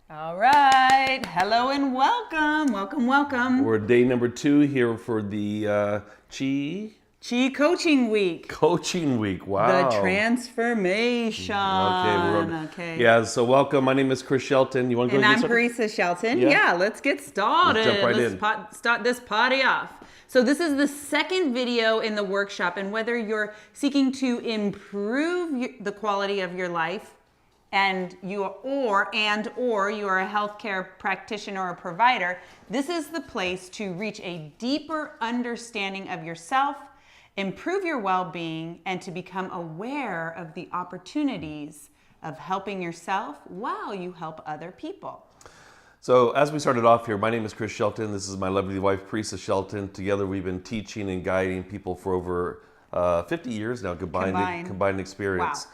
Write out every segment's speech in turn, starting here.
All right. Hello and welcome. Welcome. We're day number 2 here for the Chi Coaching Week. Coaching Week. Wow. The transformation. Okay. Yeah, so welcome. My name is Chris Shelton. You want to go And get I'm started? Parisa Shelton. Yeah. Yeah, let's get started. Let's jump right in. Start this party off. So this is the second video in the workshop, and whether you're seeking to improve the quality of your life, and you are a healthcare practitioner or provider, this is the place to reach a deeper understanding of yourself, improve your well-being, and to become aware of the opportunities of helping yourself while you help other people. So as we started off here, my name is Chris Shelton. This is my lovely wife, Parisa Shelton. Together we've been teaching and guiding people for over 50 years now, combined experience. Wow.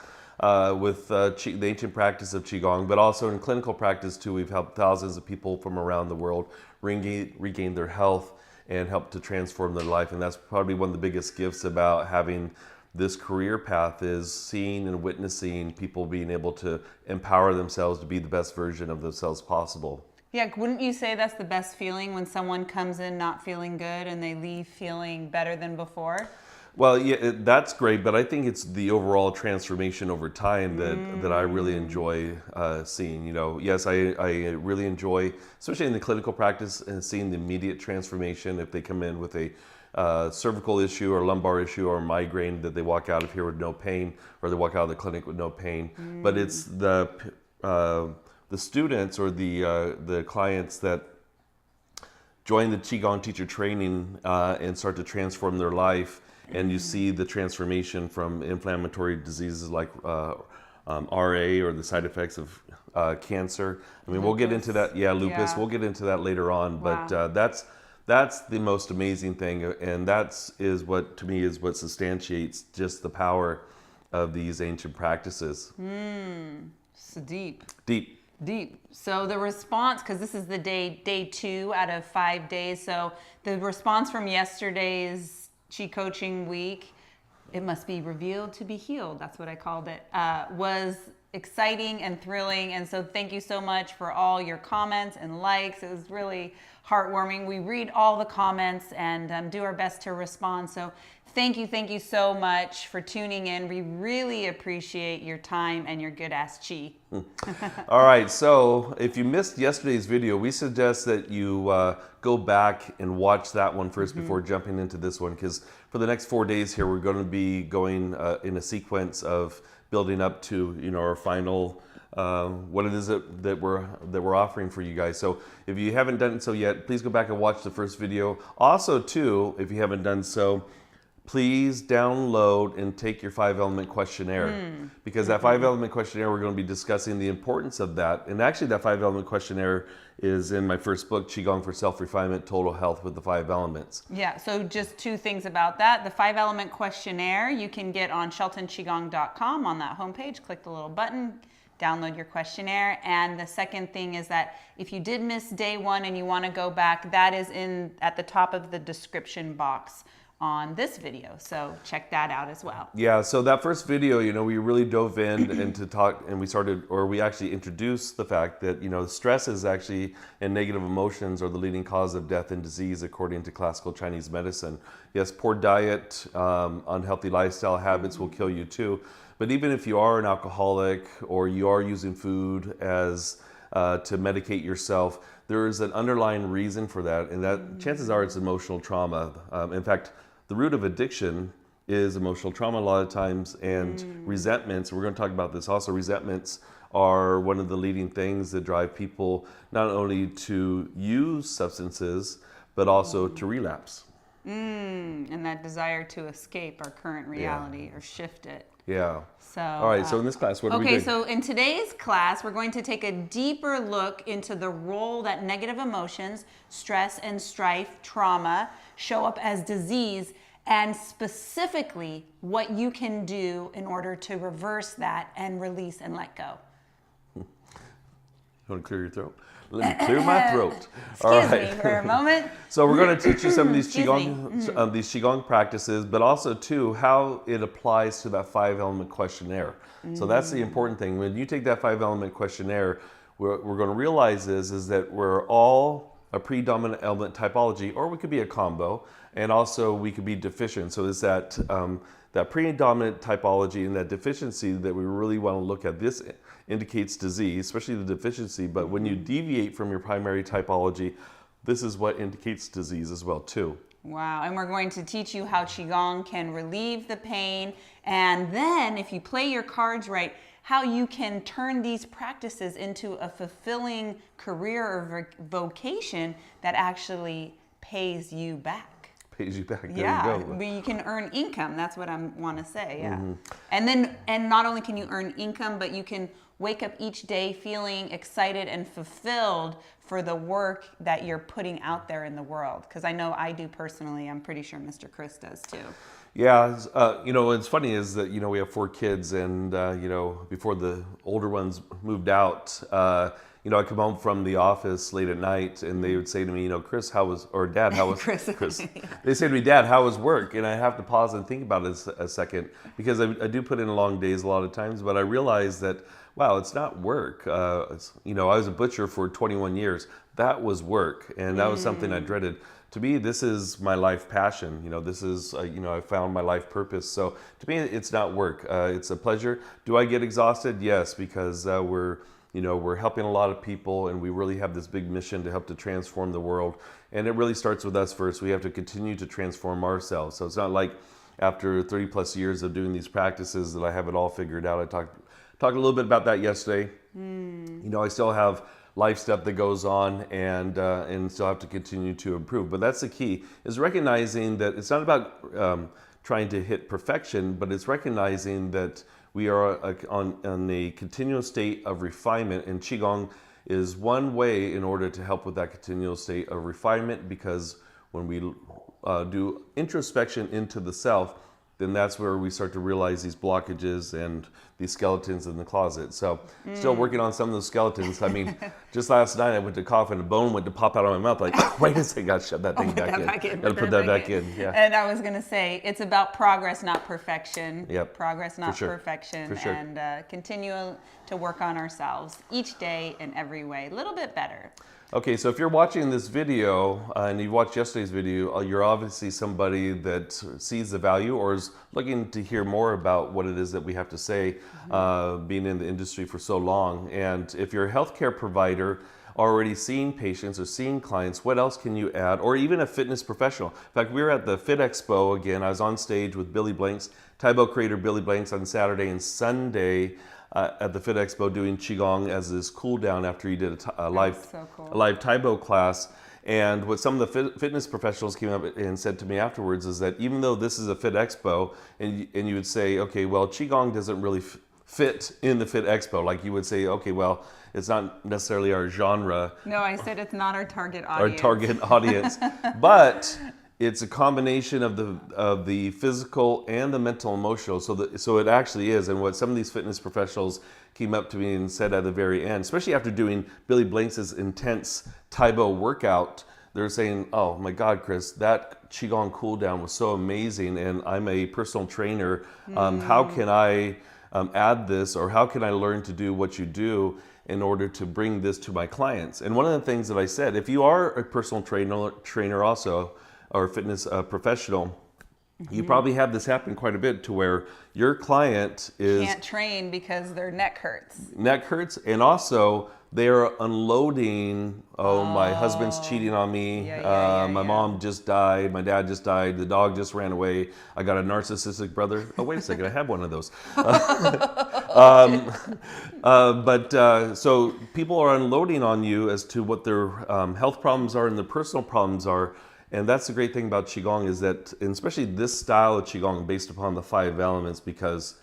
With the ancient practice of Qigong, but also in clinical practice too. We've helped thousands of people from around the world regain their health and help to transform their life. And that's probably one of the biggest gifts about having this career path, is seeing and witnessing people being able to empower themselves to be the best version of themselves possible. Yeah, wouldn't you say that's the best feeling, when someone comes in not feeling good and they leave feeling better than before? Well, yeah, that's great, but I think it's the overall transformation over time that I really enjoy seeing. You know, yes, I really enjoy, especially in the clinical practice, and seeing the immediate transformation. If they come in with a cervical issue or lumbar issue or migraine, that they walk out of here with no pain, or they walk out of the clinic with no pain. But it's the students or the clients that join the Qigong teacher training and start to transform their life. And you see the transformation from inflammatory diseases like RA, or the side effects of cancer. I mean, we'll get into that. Yeah, lupus. Yeah. We'll get into that later on. Wow. But that's the most amazing thing, and is what, to me, is what substantiates just the power of these ancient practices. So deep. So the response, because this is the day 2 out of 5 days. So the response from yesterday's Chi Coaching Week, it must be revealed to be healed, that's what I called it, was exciting and thrilling. And so thank you so much for all your comments and likes. It was really heartwarming. We read all the comments and do our best to respond. So thank you so much for tuning in. We really appreciate your time and your good ass chi. All right, so if you missed yesterday's video, we suggest that you go back and watch that one first before jumping into this one, because for the next 4 days here, we're going to be going in a sequence of building up to, you know, our final what it is that we're offering for you guys. So if you haven't done so yet, please go back and watch the first video. Also too, if you haven't done so, please download and take your 5-element questionnaire, because that 5-element questionnaire, we're going to be discussing the importance of that. And actually that 5-element questionnaire is in my first book, Qigong for Self-Refinement, Total Health with the 5 Elements. Yeah, so just 2 things about that. The 5-element questionnaire you can get on sheltonqigong.com. On that homepage, click the little button, download your questionnaire. And the second thing is that if you did miss day 1 and you want to go back, that is at the top of the description box on this video, so check that out as well. Yeah, so that first video, you know, we really dove in and to talk, and we actually introduced the fact that, you know, stress is actually, and negative emotions are the leading cause of death and disease according to classical Chinese medicine. Yes, poor diet, unhealthy lifestyle habits will kill you too. But even if you are an alcoholic, or you are using food as to medicate yourself, there is an underlying reason for that, and that chances are it's emotional trauma. In fact, the root of addiction is emotional trauma a lot of times, and resentments. We're going to talk about this also. Resentments are one of the leading things that drive people not only to use substances, but also to relapse. And that desire to escape our current reality, or shift it. Yeah. So, all right, so in this class, what are we doing? Okay, so in today's class, we're going to take a deeper look into the role that negative emotions, stress and strife, trauma, show up as disease, and specifically what you can do in order to reverse that and release and let go. You want to clear your throat? Let me clear my throat. Excuse me for a moment. So we're going to teach you some of these Qigong practices, but also too how it applies to that 5-element questionnaire. So that's the important thing. When you take that 5-element questionnaire, what we're going to realize is that we're all a predominant element typology, or we could be a combo, and also we could be deficient. So it's that that predominant typology and that deficiency that we really want to look at. This indicates disease, especially the deficiency, but when you deviate from your primary typology, this is what indicates disease as well too. Wow, and we're going to teach you how Qigong can relieve the pain, and then if you play your cards right, how you can turn these practices into a fulfilling career or vocation that actually pays you back. Pays you back. There Yeah, you go. but you can earn income. That's what I want to say. Yeah, and not only can you earn income, but you can wake up each day feeling excited and fulfilled for the work that you're putting out there in the world. Because I know I do personally. I'm pretty sure Mr. Chris does too. Yeah, what's funny is that, we have 4 kids, and, before the older ones moved out, I come home from the office late at night, and they would say to me, Chris, how was, or Dad, how was, Chris. They say to me, Dad, how was work? And I have to pause and think about it a second, because I do put in long days a lot of times, but I realize that, wow, it's not work. I was a butcher for 21 years. That was work, and that was something I dreaded. To me, this is my life passion. This is, I found my life purpose. So to me, it's not work. It's a pleasure. Do I get exhausted? Yes, because we're helping a lot of people, and we really have this big mission to help to transform the world. And it really starts with us first. We have to continue to transform ourselves. So it's not like after 30 plus years of doing these practices that I have it all figured out. I talked a little bit about that yesterday. I still have life stuff that goes on, and still have to continue to improve. But that's the key, is recognizing that it's not about trying to hit perfection, but it's recognizing that we are on a continual state of refinement, and Qigong is one way in order to help with that continual state of refinement, because when we do introspection into the self, then that's where we start to realize these blockages and these skeletons in the closet. So still working on some of those skeletons. I mean, just last night I went to cough and a bone went to pop out of my mouth. Like, wait a second, gotta shut that thing back in. Gotta put that back in. Yeah. And I was gonna say, it's about progress, not perfection. Yep. Progress, not perfection. For sure. And continue to work on ourselves each day in every way, a little bit better. Okay, so if you're watching this video and you watched yesterday's video, you're obviously somebody that sees the value or is looking to hear more about what it is that we have to say, being in the industry for so long. And if you're a healthcare provider already seeing patients or seeing clients, what else can you add? Or even a fitness professional. In fact, we were at the Fit Expo again. I was on stage with Billy Blanks, Taibo creator Billy Blanks, on Saturday and Sunday at the Fit Expo, doing Qigong as his cool down after he did a live Taibo class. And what some of the fitness professionals came up and said to me afterwards is that even though this is a Fit Expo, and you would say, okay, well, Qigong doesn't really fit in the Fit Expo. Like you would say, okay, well, it's not necessarily our genre. No, I said it's not our target audience. Our target audience. But it's a combination of the physical and the mental, emotional. So it actually is. And what some of these fitness professionals came up to me and said at the very end, especially after doing Billy Blanks' intense Taibo workout, they're saying, "Oh my God, Chris, that Qigong cool down was so amazing, and I'm a personal trainer. How can I add this, or how can I learn to do what you do in order to bring this to my clients?" And one of the things that I said, if you are a personal trainer also, or fitness professional, you probably have this happen quite a bit, to where your client can't train because their neck hurts. Neck hurts, and also they're unloading, my husband's cheating on me, my mom just died, my dad just died, the dog just ran away, I got a narcissistic brother. Oh, wait a second, I have one of those. So people are unloading on you as to what their health problems are and their personal problems are. And that's the great thing about Qigong, is that, and especially this style of Qigong based upon the 5 elements, because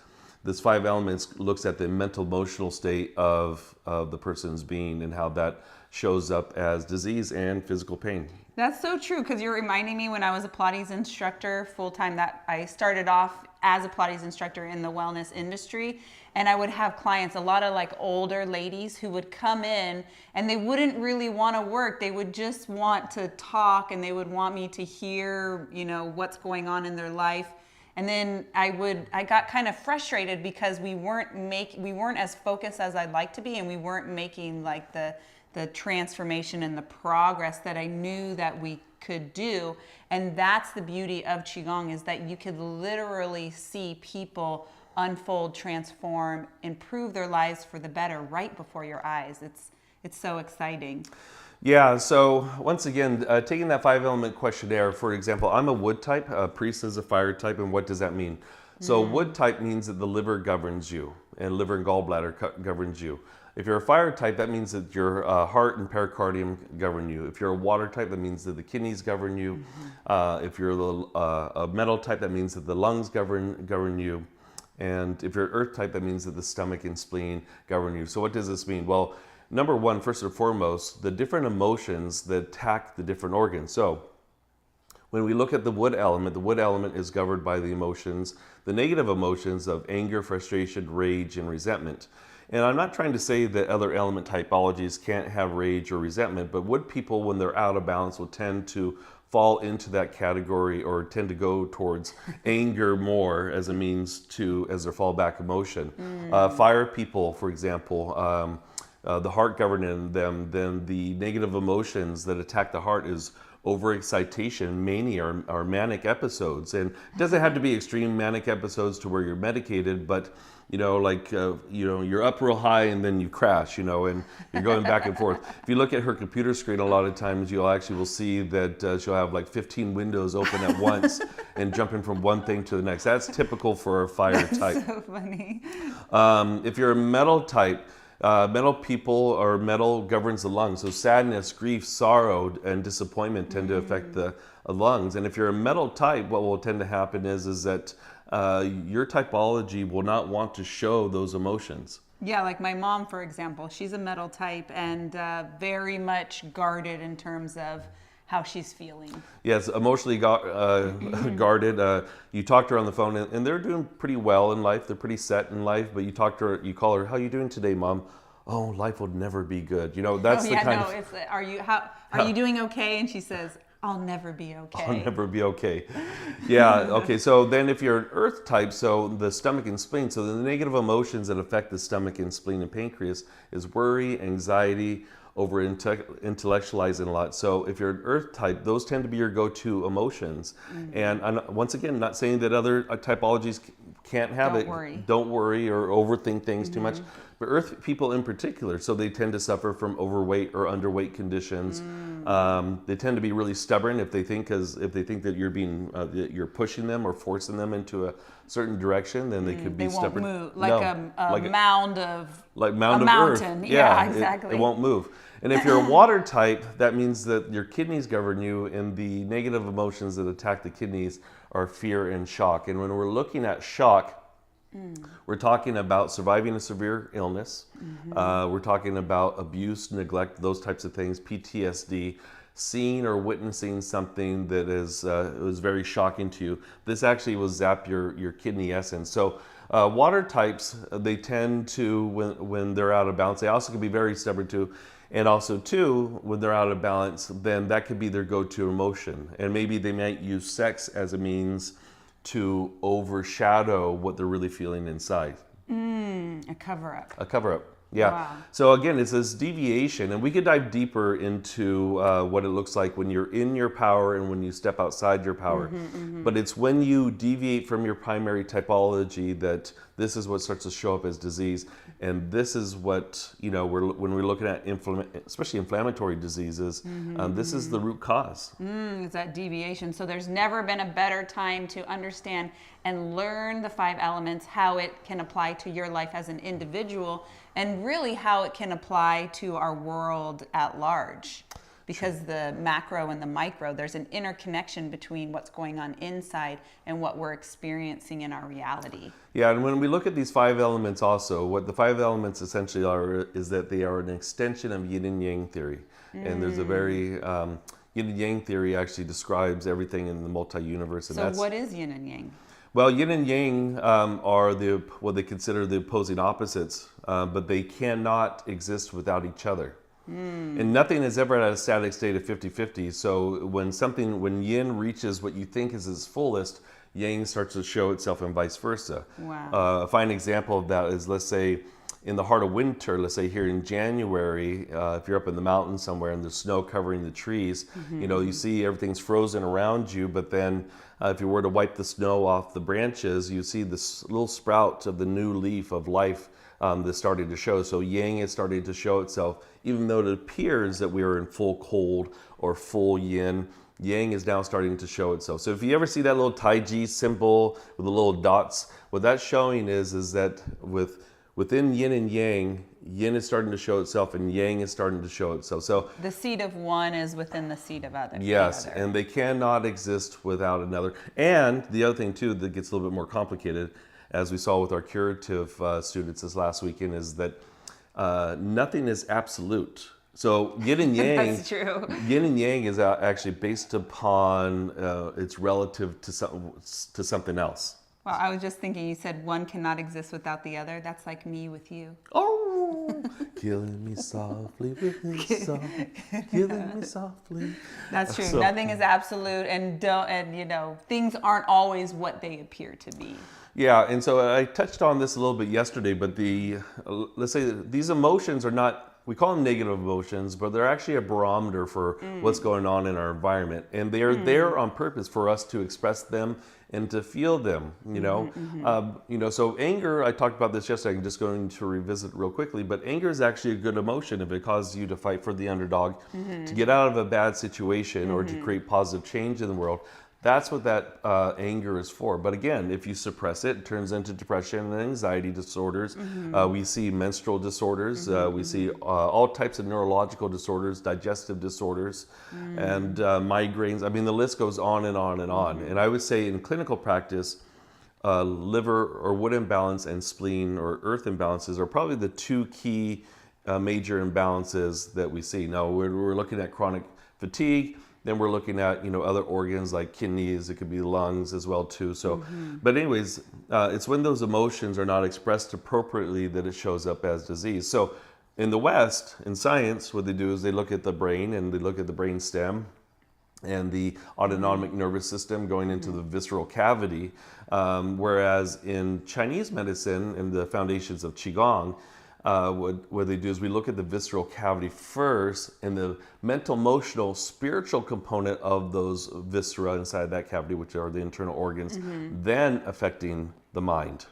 this 5 elements looks at the mental, emotional state of the person's being and how that shows up as disease and physical pain. That's so true, because you're reminding me when I was a Pilates instructor full-time, that I started off as a Pilates instructor in the wellness industry, and I would have clients, a lot of like older ladies who would come in and they wouldn't really want to work. They would just want to talk, and they would want me to hear, what's going on in their life. And then I got kind of frustrated because we weren't as focused as I'd like to be, and we weren't making like the transformation and the progress that I knew that we could do. And that's the beauty of Qigong, is that you could literally see people unfold, transform, improve their lives for the better right before your eyes. It's so exciting. Yeah, so once again, taking that 5-element questionnaire, for example, I'm a wood type, Parisa is a fire type, and what does that mean? So wood type means that the liver governs you, and liver and gallbladder governs you. If you're a fire type, that means that your heart and pericardium govern you. If you're a water type, that means that the kidneys govern you. If you're a metal type, that means that the lungs govern you. And if you're an earth type, that means that the stomach and spleen govern you. So what does this mean? Well, number one, first and foremost, the different emotions that attack the different organs. So when we look at the wood element is governed by the emotions, the negative emotions of anger, frustration, rage, and resentment. And I'm not trying to say that other element typologies can't have rage or resentment, but wood people, when they're out of balance, will tend to fall into that category, or tend to go towards anger more as a means to, as their fallback emotion. Fire people, for example, the heart governing them, then the negative emotions that attack the heart is overexcitation, mania, or manic episodes. And it doesn't have to be extreme manic episodes to where you're medicated, but you're up real high and then you crash, and you're going back and forth. If you look at her computer screen, a lot of times you'll actually will see that she'll have like 15 windows open at once and jumping from one thing to the next. That's typical for a fire type. That's so funny. If you're a metal type, metal people, or metal governs the lungs. So sadness, grief, sorrow, and disappointment tend to affect the lungs. And if you're a metal type, what will tend to happen is that your typology will not want to show those emotions. Yeah, like my mom, for example, she's a metal type and very much guarded in terms of how she's feeling. Yes, emotionally guarded. You talk to her on the phone, and they're doing pretty well in life. They're pretty set in life, but you talk to her, you call her, "How are you doing today, Mom?" "Oh, life will never be good." That's the kind of. It's are you doing okay? And she says, "I'll never be okay." I'll never be okay. Yeah, okay. So then if you're an earth type, so the stomach and spleen, so the negative emotions that affect the stomach and spleen and pancreas is worry, anxiety, over intellectualizing a lot. So if you're an earth type, those tend to be your go-to emotions. And I'm, once again, not saying that other typologies can't have it. Don't worry or overthink things too much. But earth people in particular, so they tend to suffer from overweight or underweight conditions. They tend to be really stubborn if they think that you're being you're pushing them or forcing them into a certain direction, then they could be stubborn. They won't move, like a mound of mountain. Earth. Yeah, exactly. It won't move. And if you're a water type, that means that your kidneys govern you, and the negative emotions that attack the kidneys are fear and shock. And when we're looking at shock, we're talking about surviving a severe illness. We're talking about abuse, neglect, those types of things, PTSD, seeing or witnessing something that was very shocking to you. This actually will zap your kidney essence. So water types, they tend to, when they're out of balance, they also can be very stubborn too. And also too, when they're out of balance, then that could be their go-to emotion. And maybe they might use sex as a means to overshadow what they're really feeling inside. A cover-up. A cover-up, yeah. Wow. So again, it's this deviation, and we could dive deeper into what it looks like when you're in your power and when you step outside your power. But it's when you deviate from your primary typology that this is what starts to show up as disease. And this is what, when we're looking at especially inflammatory diseases, this is the root cause. It's that deviation. So there's never been a better time to understand and learn the 5 elements, how it can apply to your life as an individual, and really how it can apply to our world at large. Because the macro and the micro, there's an interconnection between what's going on inside and what we're experiencing in our reality. Yeah, and when we look at these 5 elements also, what the 5 elements essentially are is that they are an extension of yin and yang theory. And there's a very, yin and yang theory actually describes everything in the multi-universe. So what is yin and yang? Well, yin and yang are what they consider the opposing opposites, but they cannot exist without each other. And nothing is ever at a static state of 50-50. So when yin reaches what you think is its fullest, yang starts to show itself and vice versa. Wow. A fine example of that is, let's say, in the heart of winter, let's say here in January, if you're up in the mountains somewhere and there's snow covering the trees, you see everything's frozen around you, but then if you were to wipe the snow off the branches, you see this little sprout of the new leaf of life that's starting to show. So yang is starting to show itself, even though it appears that we are in full cold or full yin. Yang is now starting to show itself. So if you ever see that little Taiji symbol with the little dots, what that's showing is that within yin and yang, yin is starting to show itself and yang is starting to show itself. So the seed of one is within the seed of other. Yes, and they cannot exist without another. And the other thing too that gets a little bit more complicated, as we saw with our curative students this last weekend, is that nothing is absolute. So yin and yang, That's true. Yin and yang is actually based upon it's relative to something else. Well, I was just thinking, you said one cannot exist without the other. That's like me with you. Oh, killing me softly with his song, killing me softly. That's true. So, Nothing is absolute, and things aren't always what they appear to be. Yeah, and so I touched on this a little bit yesterday, but let's say these emotions are not, we call them negative emotions, but they're actually a barometer for what's going on in our environment. And they are there on purpose for us to express them and to feel them, So anger, I talked about this yesterday, I'm just going to revisit real quickly, but anger is actually a good emotion if it causes you to fight for the underdog, to get out of a bad situation or to create positive change in the world. That's what that anger is for. But again, if you suppress it, it turns into depression and anxiety disorders. We see menstrual disorders. We see all types of neurological disorders, digestive disorders, and migraines. I mean, the list goes on and on and on. And I would say in clinical practice, liver or wood imbalance and spleen or earth imbalances are probably the two key major imbalances that we see. Now, we're looking at chronic fatigue. Then we're looking at other organs like kidneys. It could be lungs as well too. So, but anyways, it's when those emotions are not expressed appropriately that it shows up as disease. So, in the West, in science, what they do is they look at the brain and they look at the brain stem and the autonomic nervous system going into the visceral cavity. Whereas in Chinese medicine and the foundations of Qigong, what they do is we look at the visceral cavity first and the mental, emotional, spiritual component of those viscera inside that cavity, which are the internal organs, then affecting the mind.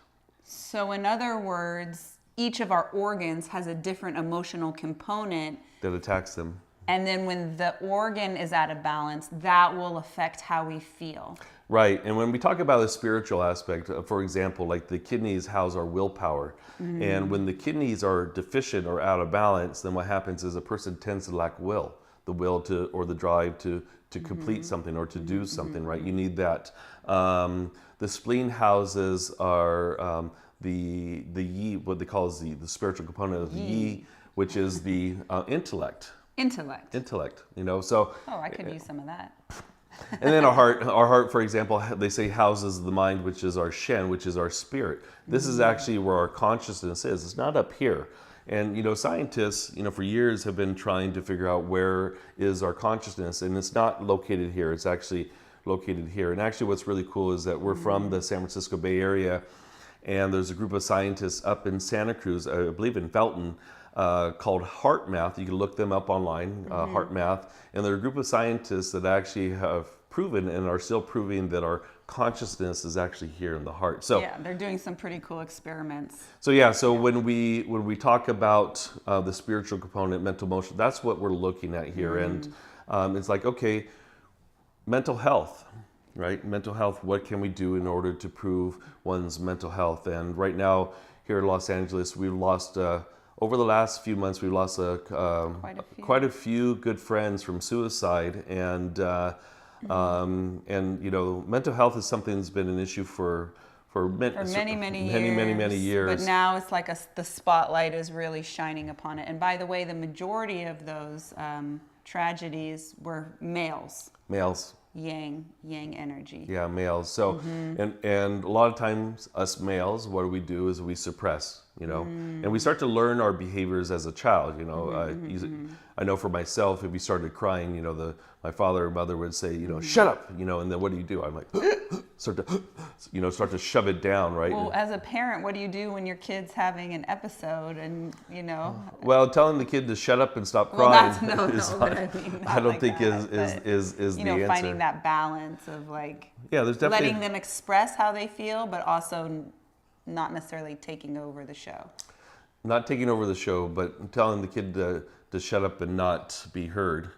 So in other words, each of our organs has a different emotional component that attacks them. And then when the organ is out of balance, that will affect how we feel. Right. And when we talk about the spiritual aspect, for example, like the kidneys house our willpower. And when the kidneys are deficient or out of balance, then what happens is a person tends to lack the will to, or the drive to complete something or to do something, right? You need that. The spleen houses are the yi, what they call is the spiritual component of the yi, which is the intellect. Intellect. So. Oh, I could use some of that. And then our heart, for example, they say houses the mind, which is our shen, which is our spirit. This is actually where our consciousness is. It's not up here. And, scientists, for years have been trying to figure out where is our consciousness. And it's not located here. It's actually located here. And actually what's really cool is that we're from the San Francisco Bay Area. And there's a group of scientists up in Santa Cruz, I believe in Felton, called Heart Math. You can look them up online, Heart Math. And they're a group of scientists that actually have proven and are still proving that our consciousness is actually here in the heart. So yeah, they're doing some pretty cool experiments. So when we talk about the spiritual component, mental emotion, that's what we're looking at here. And it's like, okay, mental health, right? Mental health, what can we do in order to prove one's mental health? And right now here in Los Angeles, we've lost over the last few months, we've lost quite a few good friends from suicide, and mental health is something that's been an issue for many years. But now it's like the spotlight is really shining upon it. And by the way, the majority of those tragedies were males. Yang energy. Yeah, males. So and a lot of times us males, what do? Is we suppress. and we start to learn our behaviors as a child. I know for myself, if we started crying, my father or mother would say, shut up, and then what do? I'm like, start to shove it down, right? Well, as a parent, what do you do when your kid's having an episode and, Well, telling the kid to shut up and stop crying I don't think is the answer. Finding that balance of there's definitely letting them express how they feel, but also not necessarily taking over the show. Not taking over the show, but telling the kid to shut up and not be heard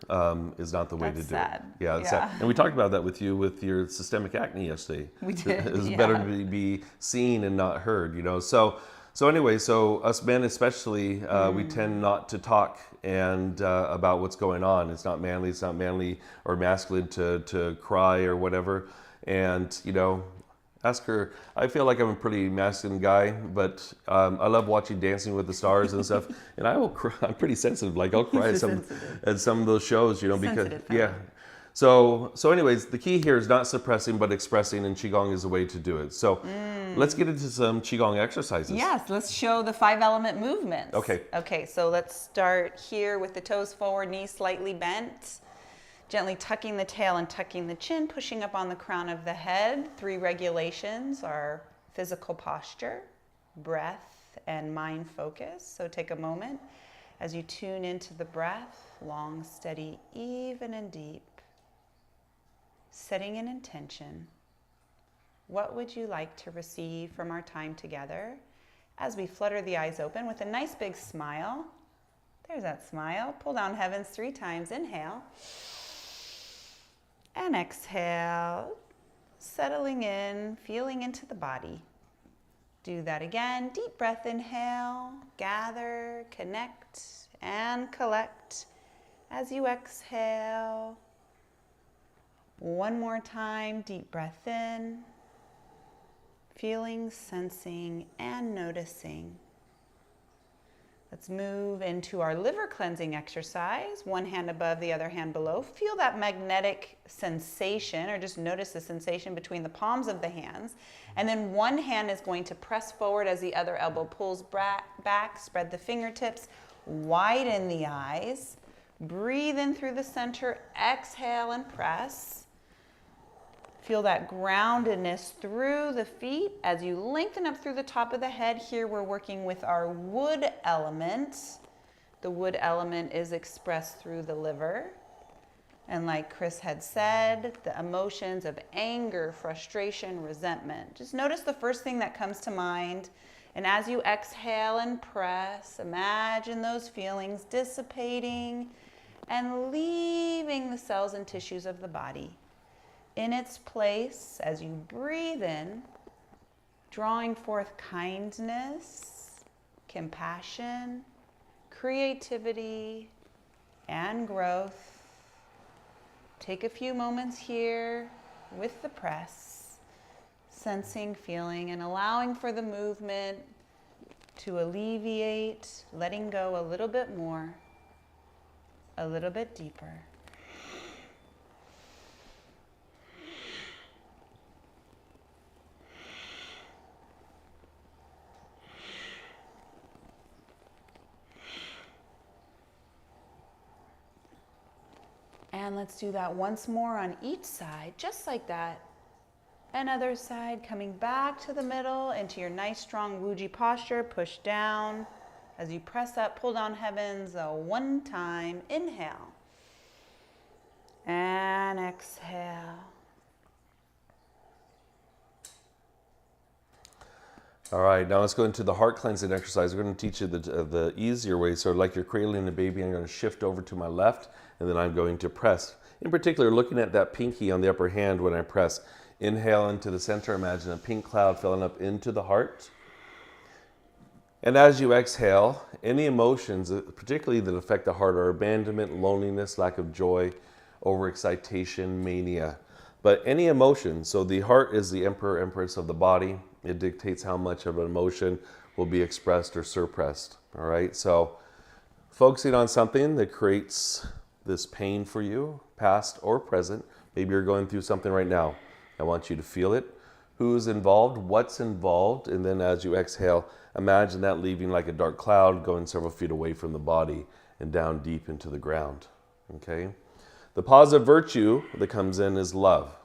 is not the way to do it. Yeah, that's sad. And we talked about that with you with your systemic acne yesterday. We did. It's better to be seen and not heard, So anyway, us men especially, we tend not to talk about what's going on. It's not manly or masculine to cry or whatever. And, ask her. I feel like I'm a pretty masculine guy, but I love watching Dancing with the Stars and stuff. And I will cry. I'm pretty sensitive. I'll cry at some of those shows, because So anyways, the key here is not suppressing but expressing, and Qigong is a way to do it. So let's get into some Qigong exercises. Yes, let's show the 5-element movements. Okay, so let's start here with the toes forward, knees slightly bent. Gently tucking the tail and tucking the chin, pushing up on the crown of the head. 3 regulations are physical posture, breath, and mind focus. So take a moment as you tune into the breath, long, steady, even, and deep. Setting an intention. What would you like to receive from our time together? As we flutter the eyes open with a nice big smile. There's that smile. Pull down heavens 3 times. Inhale. And exhale, settling in, feeling into the body. Do that again. Deep breath, inhale, gather, connect, and collect. As you exhale, one more time, deep breath in, feeling, sensing, and noticing. Let's move into our liver cleansing exercise. One hand above, the other hand below. Feel that magnetic sensation, or just notice the sensation between the palms of the hands. And then one hand is going to press forward as the other elbow pulls back. Spread the fingertips, widen the eyes. Breathe in through the center, exhale and press. Feel that groundedness through the feet as you lengthen up through the top of the head. Here we're working with our wood element. The wood element is expressed through the liver. And like Chris had said, the emotions of anger, frustration, resentment. Just notice the first thing that comes to mind. And as you exhale and press, imagine those feelings dissipating and leaving the cells and tissues of the body. In its place, as you breathe in, drawing forth kindness, compassion, creativity, and growth. Take a few moments here with the press, sensing, feeling, and allowing for the movement to alleviate, letting go a little bit more, a little bit deeper. And let's do that once more on each side, just like that. Another side, coming back to the middle into your nice strong Wuji posture. Push down as you press up, pull down heavens. One time, inhale. And exhale. All right, now let's go into the heart cleansing exercise. We're going to teach you the easier way. So like you're cradling a baby, I'm going to shift over to my left, and then I'm going to press. In particular, looking at that pinky on the upper hand when I press. Inhale into the center. Imagine a pink cloud filling up into the heart. And as you exhale, any emotions, particularly that affect the heart, are abandonment, loneliness, lack of joy, overexcitation, mania. But any emotion, so the heart is the emperor, empress of the body. It dictates how much of an emotion will be expressed or suppressed. All right, so focusing on something that creates this pain for you, past or present. Maybe you're going through something right now. I want you to feel it, who's involved, what's involved, and then as you exhale, imagine that leaving like a dark cloud going several feet away from the body and down deep into the ground. Okay? The positive virtue that comes in is love.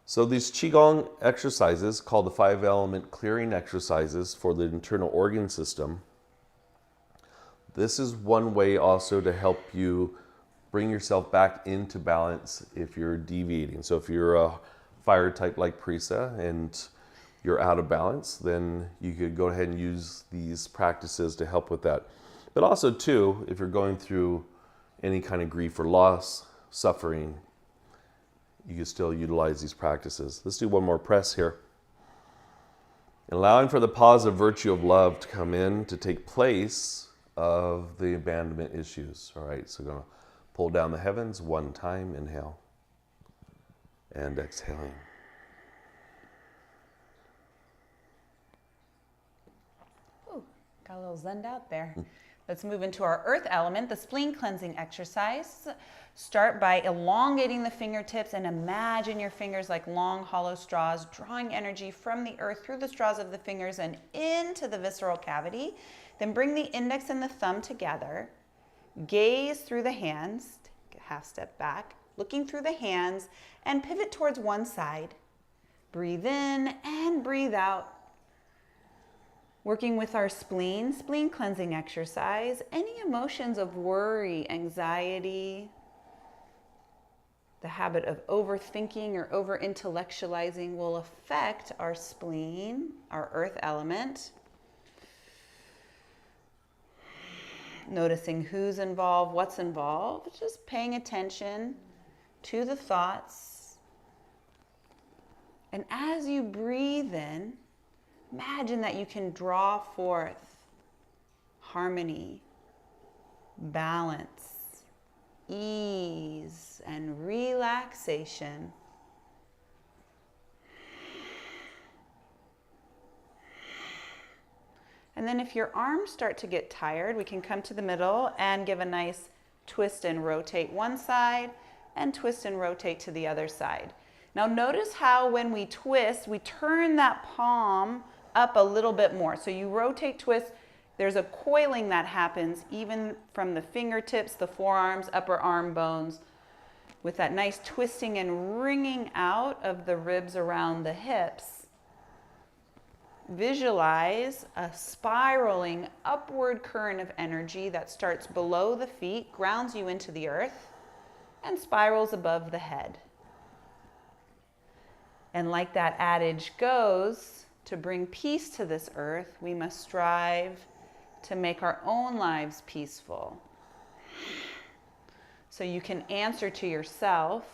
So these Qigong exercises, called the 5-element clearing exercises for the internal organ system, this is one way also to help you bring yourself back into balance if you're deviating. So if you're a fire type like Parisa and you're out of balance, then you could go ahead and use these practices to help with that. But also too, if you're going through any kind of grief or loss, suffering, you can still utilize these practices. Let's do one more press here. Allowing for the positive virtue of love to come in to take place of the abandonment issues. All right, so gonna pull down the heavens one time, inhale, and exhaling. Ooh, got a little zenned out there. Let's move into our earth element, the spleen cleansing exercise. Start by elongating the fingertips and imagine your fingers like long hollow straws, drawing energy from the earth through the straws of the fingers and into the visceral cavity. Then bring the index and the thumb together. Gaze through the hands, half step back, looking through the hands, and pivot towards one side. Breathe in and breathe out. Working with our spleen cleansing exercise, any emotions of worry, anxiety, the habit of overthinking or over-intellectualizing will affect our spleen, our earth element. Noticing who's involved, what's involved, just paying attention to the thoughts. And as you breathe in, imagine that you can draw forth harmony, balance, ease, and relaxation. And then if your arms start to get tired, we can come to the middle and give a nice twist and rotate one side and twist and rotate to the other side. Now notice how when we twist, we turn that palm up a little bit more. So you rotate, twist, there's a coiling that happens even from the fingertips, the forearms, upper arm bones, with that nice twisting and wringing out of the ribs around the hips. Visualize a spiraling upward current of energy that starts below the feet, grounds you into the earth, and spirals above the head. And like that adage goes, to bring peace to this earth, we must strive to make our own lives peaceful. So you can answer to yourself,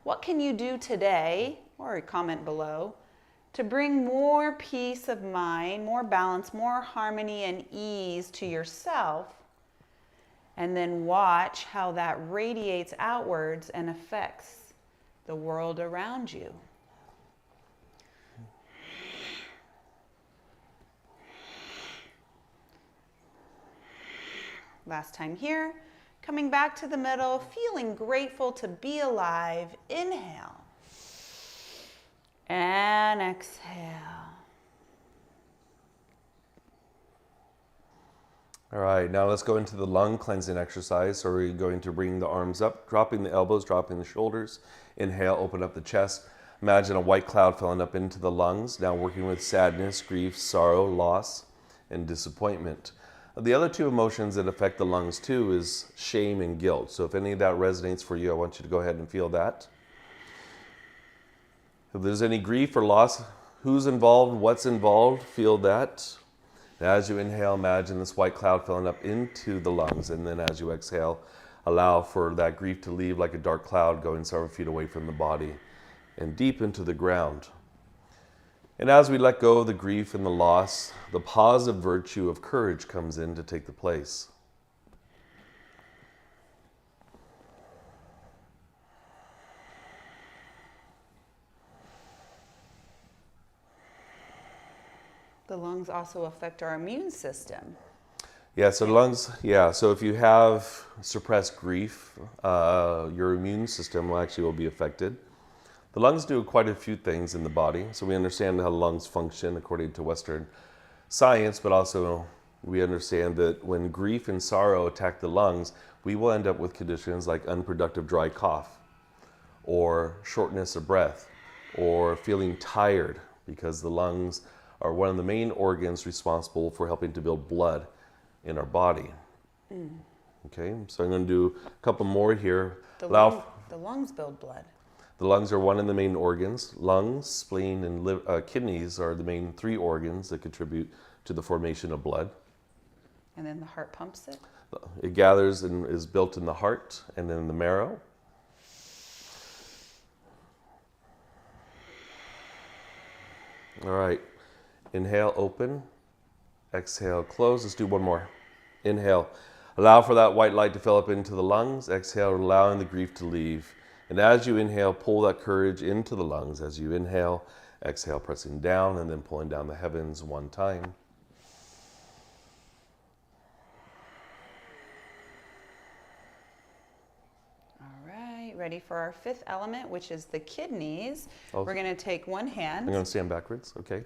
what can you do today, or comment below, to bring more peace of mind, more balance, more harmony and ease to yourself, and then watch how that radiates outwards and affects the world around you. Last time here, coming back to the middle, feeling grateful to be alive. Inhale. And exhale. All right, now let's go into the lung cleansing exercise. So we're going to bring the arms up, dropping the elbows, dropping the shoulders. Inhale, open up the chest. Imagine a white cloud filling up into the lungs. Now working with sadness, grief, sorrow, loss, and disappointment. The other two emotions that affect the lungs too is shame and guilt. So if any of that resonates for you, I want you to go ahead and feel that. If there's any grief or loss, who's involved, what's involved, feel that. As you inhale, imagine this white cloud filling up into the lungs. And then as you exhale, allow for that grief to leave like a dark cloud going several feet away from the body and deep into the ground. And as we let go of the grief and the loss, the positive virtue of courage comes in to take the place. The lungs also affect our immune system. Yeah, so lungs, so if you have suppressed grief, your immune system will be affected. The lungs do quite a few things in the body. So we understand how lungs function according to Western science, but also we understand that when grief and sorrow attack the lungs, we will end up with conditions like unproductive dry cough, or shortness of breath, or feeling tired, because the lungs are one of the main organs responsible for helping to build blood in our body. Okay, so I'm going to do a couple more here. The lungs build blood. The lungs are one of the main organs. Lungs, spleen, and kidneys are the main 3 organs that contribute to the formation of blood. And then the heart pumps it? It gathers and is built in the heart and then the marrow. All right. Inhale, open. Exhale, close. Let's do one more. Inhale. Allow for that white light to fill up into the lungs. Exhale, allowing the grief to leave. And as you inhale, pull that courage into the lungs. As you inhale, exhale, pressing down and then pulling down the heavens one time. Ready for our 5th element, which is the kidneys. We're going to take one hand. I'm going to stand backwards. Okay.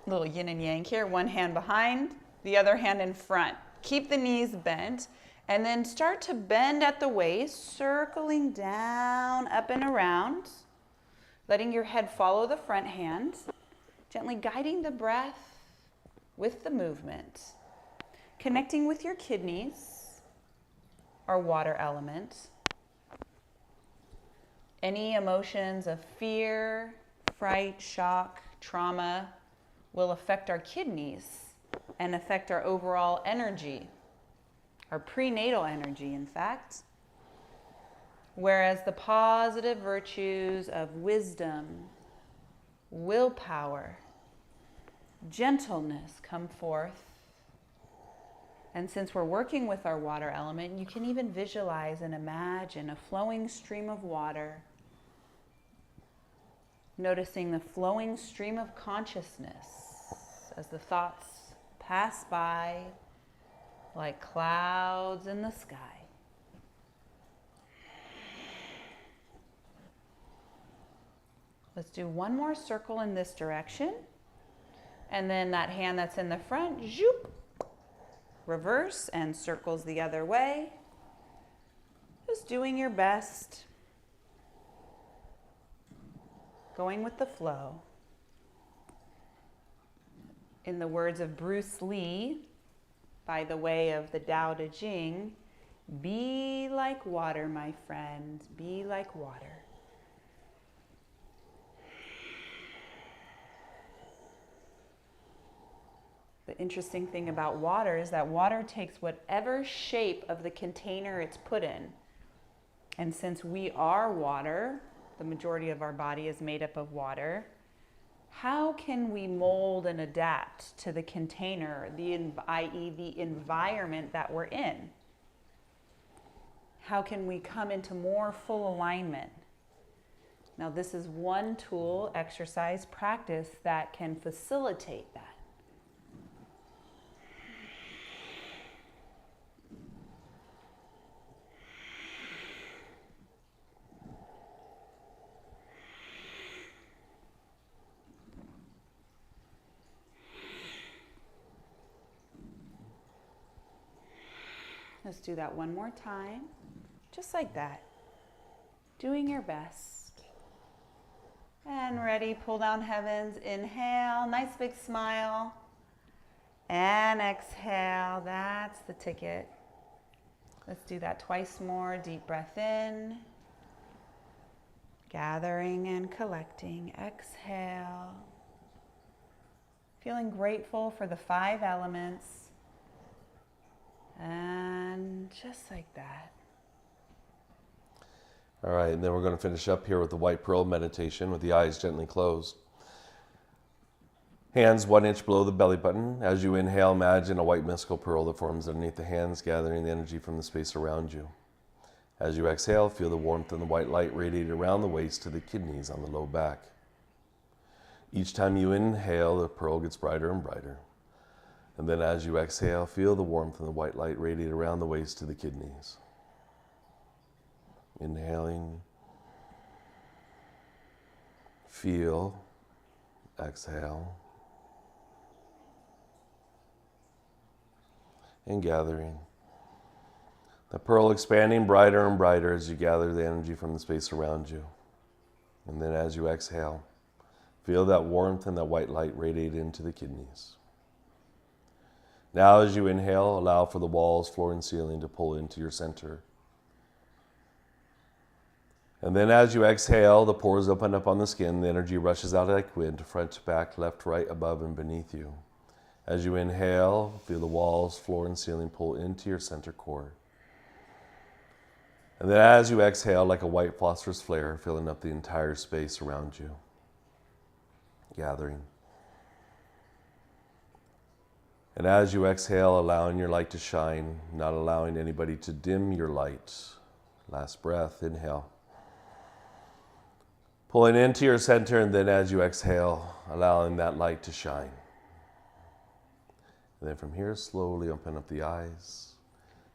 Little yin and yang here. One hand behind, the other hand in front. Keep the knees bent, and then start to bend at the waist, circling down, up and around, letting your head follow the front hand, gently guiding the breath with the movement, connecting with your kidneys, our water element. Any emotions of fear, fright, shock, trauma will affect our kidneys and affect our overall energy, our prenatal energy, in fact. Whereas the positive virtues of wisdom, willpower, gentleness come forth. And since we're working with our water element, you can even visualize and imagine a flowing stream of water, noticing the flowing stream of consciousness as the thoughts pass by like clouds in the sky. Let's do one more circle in this direction. And then that hand that's in the front, zoop, reverse and circles the other way. Just doing your best. Going with the flow. In the words of Bruce Lee, by the way of the Tao Te Ching, be like water, my friend, be like water. The interesting thing about water is that water takes whatever shape of the container it's put in. And since we are water, the majority of our body is made up of water, how can we mold and adapt to the container, i.e. the environment that we're in? How can we come into more full alignment? Now, this is one tool, exercise, practice that can facilitate that. Let's do that one more time, just like that. Doing your best. And ready, pull down heavens, inhale, nice big smile. And exhale, that's the ticket. Let's do that twice more, deep breath in. Gathering and collecting, exhale. Feeling grateful for the 5 elements. And just like that. All right, and then we're going to finish up here with the white pearl meditation with the eyes gently closed. Hands 1 inch below the belly button. As you inhale, imagine a white mystical pearl that forms underneath the hands, gathering the energy from the space around you. As you exhale, feel the warmth and the white light radiate around the waist to the kidneys on the low back. Each time you inhale, the pearl gets brighter and brighter. And then as you exhale, feel the warmth and the white light radiate around the waist to the kidneys. Inhaling Feel, exhale, and gathering. The pearl expanding brighter and brighter as you gather the energy from the space around you. And then as you exhale, feel that warmth and that white light radiate into the kidneys. Now as you inhale, allow for the walls, floor, and ceiling to pull into your center. And then as you exhale, the pores open up on the skin, the energy rushes out like wind, front, back, left, right, above, and beneath you. As you inhale, feel the walls, floor, and ceiling pull into your center core. And then as you exhale, like a white phosphorus flare, filling up the entire space around you. Gathering. And as you exhale, allowing your light to shine, not allowing anybody to dim your light. Last breath, inhale. Pulling into your center, and then as you exhale, allowing that light to shine. And then from here, slowly open up the eyes,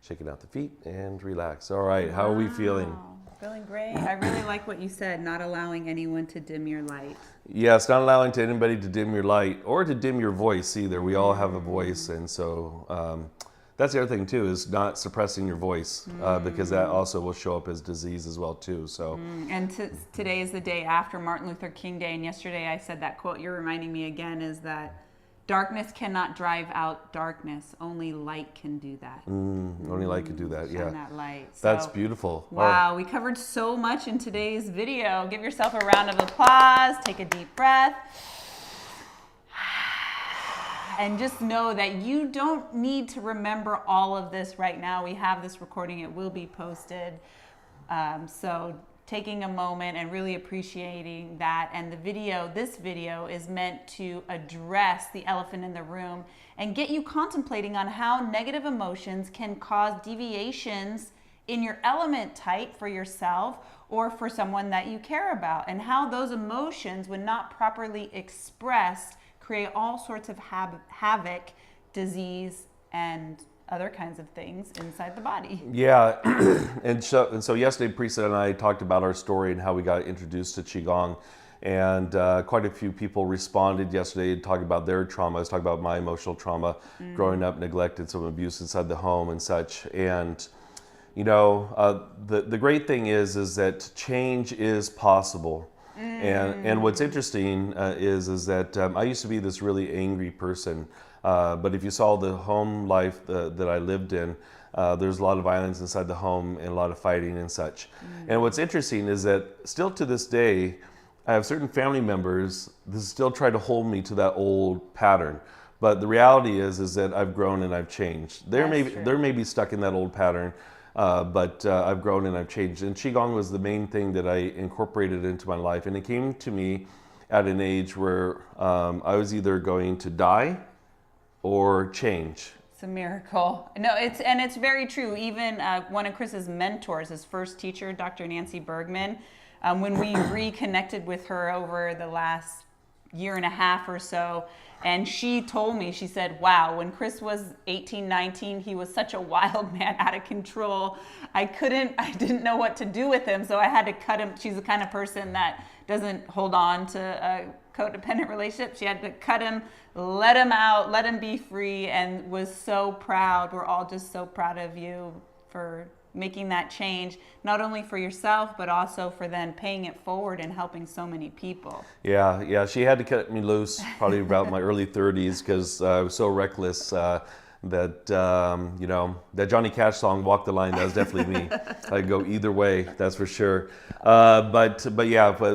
shaking out the feet, and relax. All right, how are we feeling? Feeling great. I really like what you said, not allowing anyone to dim your light. Yes, not allowing anybody to dim your light or to dim your voice either. We all have a voice, and so that's the other thing too, is not suppressing your voice because that also will show up as disease as well too. So and today is the day after Martin Luther King Day, and yesterday I said that quote you're reminding me again, is that darkness cannot drive out darkness. Only light can do that. Only light can do that, yeah. Shine that light. That's So, beautiful. Wow, we covered so much in today's video. Give yourself a round of applause. Take a deep breath. And just know that you don't need to remember all of this right now. We have this recording. It will be posted. So taking a moment and really appreciating that. And this video is meant to address the elephant in the room and get you contemplating on how negative emotions can cause deviations in your element type for yourself or for someone that you care about, and how those emotions, when not properly expressed, create all sorts of havoc, disease, and other kinds of things inside the body. Yeah, and so yesterday, Parisa and I talked about our story and how we got introduced to Qigong, and quite a few people responded yesterday talking about their trauma. I was talking about my emotional trauma, growing up neglected, some abuse inside the home and such. And you know, the great thing is that change is possible. And what's interesting is that I used to be this really angry person. But if you saw the home life that I lived in, there's a lot of violence inside the home and a lot of fighting and such. And what's interesting is that still to this day, I have certain family members that still try to hold me to that old pattern. But the reality is that I've grown and I've changed. They may be stuck in that old pattern, but I've grown and I've changed. And Qigong was the main thing that I incorporated into my life. And it came to me at an age where I was either going to die or change. It's a miracle. No, it's very true. Even one of Chris's mentors, his first teacher, Dr. Nancy Bergman, when we reconnected with her over the last year and a half or so, and she told me, she said, wow, when Chris was 18, 19, he was such a wild man, out of control. I didn't know what to do with him, so I had to cut him. She's the kind of person that doesn't hold on to a codependent relationship. She had to cut him, let him out, let him be free, and was so proud. We're all just so proud of you for making that change, not only for yourself, but also for then paying it forward and helping so many people. Yeah, she had to cut me loose probably about my early 30s because I was so reckless that, you know, that Johnny Cash song, Walk the Line, that was definitely me. I'd go either way, that's for sure. But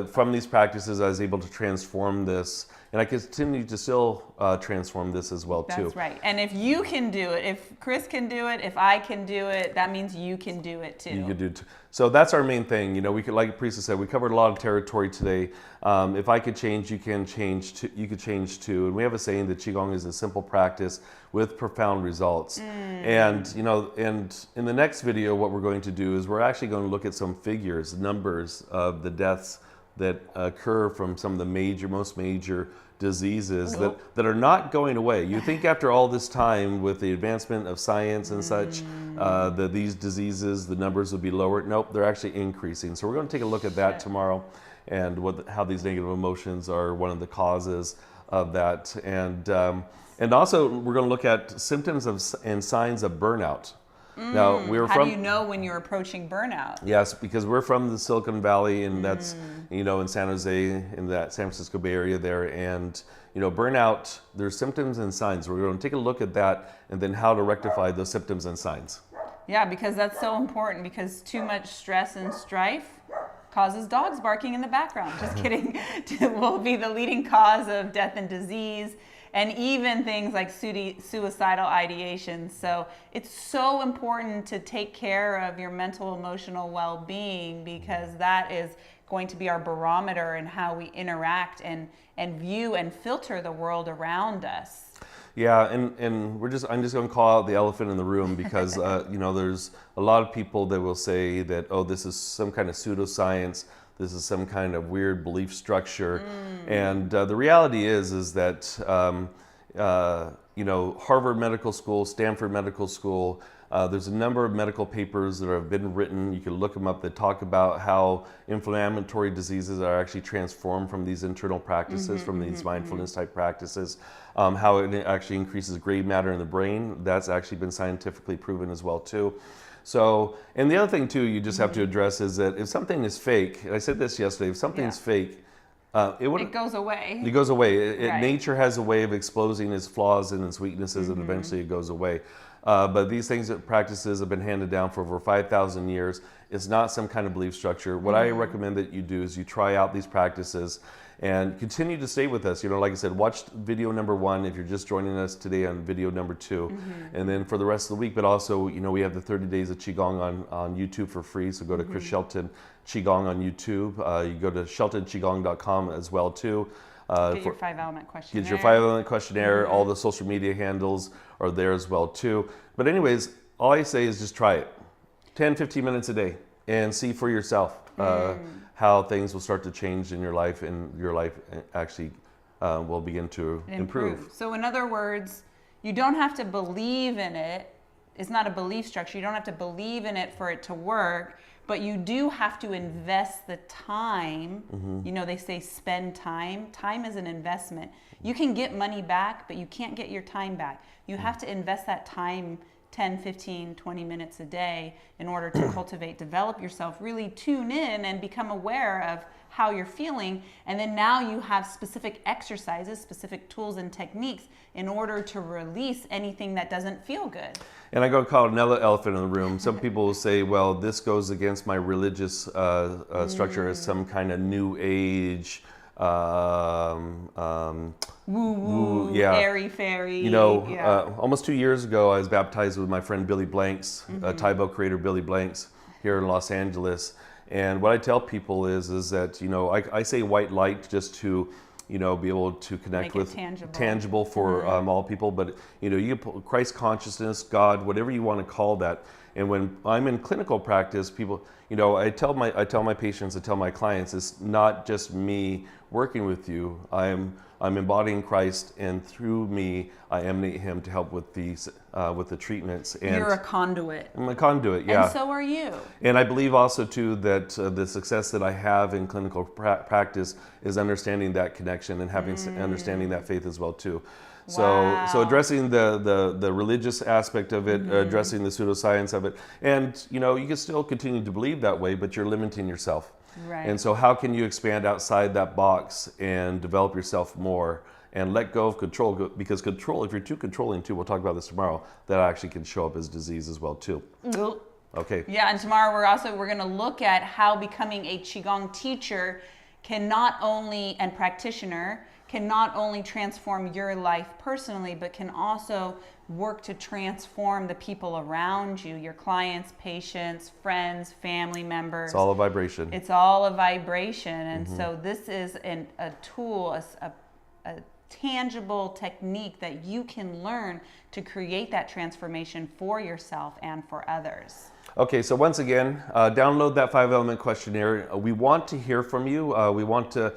from these practices, I was able to transform this. And I continue to still transform this as well, too. That's right. And if you can do it, if Chris can do it, if I can do it, that means you can do it, too. You can do it, too. So that's our main thing. You know, we could, like Parisa said, we covered a lot of territory today. If I could change, you can change, too. You could change, too. And we have a saying that Qigong is a simple practice with profound results. And, you know, and in the next video, what we're going to do is we're actually going to look at some figures, numbers of the deaths that occur from some of the most major diseases that are not going away. You think after all this time with the advancement of science and such, that these diseases, the numbers would be lower. Nope, they're actually increasing. So we're going to take a look at that tomorrow. and how these negative emotions are one of the causes of that. And also we're going to look at symptoms and signs of burnout. Now, how do you know when you're approaching burnout? Yes, because we're from the Silicon Valley, and that's, in San Jose, in that San Francisco Bay Area there. And, burnout, there's symptoms and signs. We're going to take a look at that and then how to rectify those symptoms and signs. Yeah, because that's so important, because too much stress and strife causes dogs barking in the background. Just kidding. Will be the leading cause of death and disease, and even things like suicidal ideation. So it's so important to take care of your mental, emotional well-being, because that is going to be our barometer in how we interact and view and filter the world around us. Yeah, and I'm just going to call out the elephant in the room, because there's a lot of people that will say that, oh, this is some kind of pseudoscience, this is some kind of weird belief structure, and the reality is that Harvard Medical School, Stanford Medical School, there's a number of medical papers that have been written. You can look them up, that talk about how inflammatory diseases are actually transformed from these internal practices, from these mindfulness type practices, how it actually increases gray matter in the brain. That's actually been scientifically proven as well too. So, and the other thing too, you just have to address is that if something is fake, and I said this yesterday, if something's fake, it goes away. It goes away. Right. Nature has a way of exposing its flaws and its weaknesses, and eventually it goes away. But these things, practices have been handed down for over 5,000 years. It's not some kind of belief structure. What I recommend that you do is you try out these practices and continue to stay with us. Like I said, watch video number 1 if you're just joining us today on video number 2. And then for the rest of the week, but also, we have the 30 days of Qigong on YouTube for free. So go to Chris Shelton Qigong on YouTube. You go to sheltonqigong.com as well too. Get your 5-element questionnaire. Get your 5-element questionnaire. All the social media handles are there as well too. But anyways, all I say is just try it. 10, 15 minutes a day, and see for yourself how things will start to change in your life, and your life actually will begin to improve. So in other words, you don't have to believe in it. It's not a belief structure. You don't have to believe in it for it to work, but you do have to invest the time. They say spend time. Time is an investment. You can get money back, but you can't get your time back. You have to invest that time, 10, 15, 20 minutes a day, in order to cultivate, develop yourself, really tune in and become aware of how you're feeling. And then now you have specific exercises, specific tools and techniques in order to release anything that doesn't feel good. And I go call it another elephant in the room. Some people will say, well, this goes against my religious structure as some kind of new age, woo-woo, airy-fairy. Almost 2 years ago, I was baptized with my friend Billy Blanks, Taibo creator Billy Blanks, here in Los Angeles. And what I tell people is that, I say white light just to, be able to connect with tangible for all people. But, you put Christ consciousness, God, whatever you want to call that. And when I'm in clinical practice, people, I tell my patients, I tell my clients, it's not just me working with you. I'm embodying Christ, and through me, I emanate Him to help with the treatments. And you're a conduit. I'm a conduit, yeah. And so are you. And I believe also too that the success that I have in clinical practice is understanding that connection and having understanding that faith as well too. Wow. So addressing the religious aspect of it, addressing the pseudoscience of it, and you can still continue to believe that way, but you're limiting yourself. Right. And so how can you expand outside that box and develop yourself more and let go of control? Because control, if you're too controlling too, we'll talk about this tomorrow, that actually can show up as disease as well too. Okay. Yeah, and tomorrow we're going to look at how becoming a Qigong teacher and practitioner can not only transform your life personally, but can also work to transform the people around you, your clients, patients, friends, family members. It's all a vibration. It's all a vibration. And so this is a tool, a tangible technique that you can learn to create that transformation for yourself and for others. Okay, so once again, download that 5-element questionnaire. We want to hear from you. We want to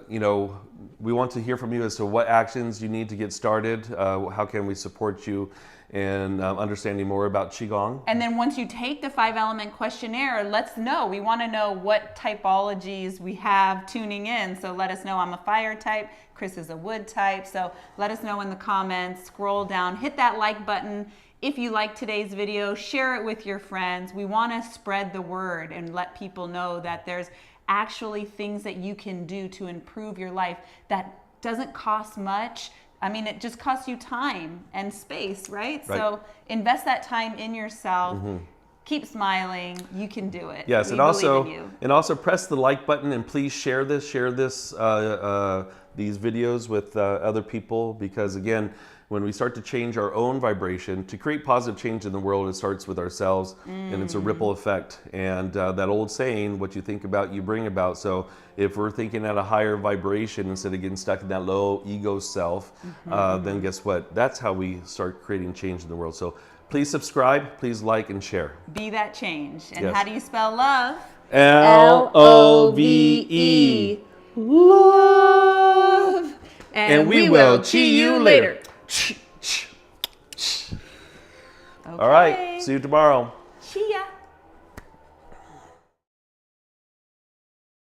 you know, we want to hear from you as to what actions you need to get started. How can we support you in understanding more about Qigong? And then once you take the 5-element questionnaire, let's know. We want to know what typologies we have tuning in. So let us know. I'm a fire type. Chris is a wood type. So let us know in the comments. Scroll down. Hit that like button. If you like today's video, share it with your friends. We want to spread the word and let people know that there's actually things that you can do to improve your life that doesn't cost much. I mean, it just costs you time and space, right? So invest that time in yourself. Keep smiling. You can do it. Yes, we believe in you. and also press the like button, and please share this these videos with other people, because again, when we start to change our own vibration to create positive change in the world, it starts with ourselves, and it's a ripple effect. And that old saying, what you think about, you bring about. So if we're thinking at a higher vibration instead of getting stuck in that low ego self, then guess what? That's how we start creating change in the world. So please subscribe, please like and share. Be that change. And how do you spell love? L-O-V-E. Love. And we will see you later. Okay. All right. See you tomorrow.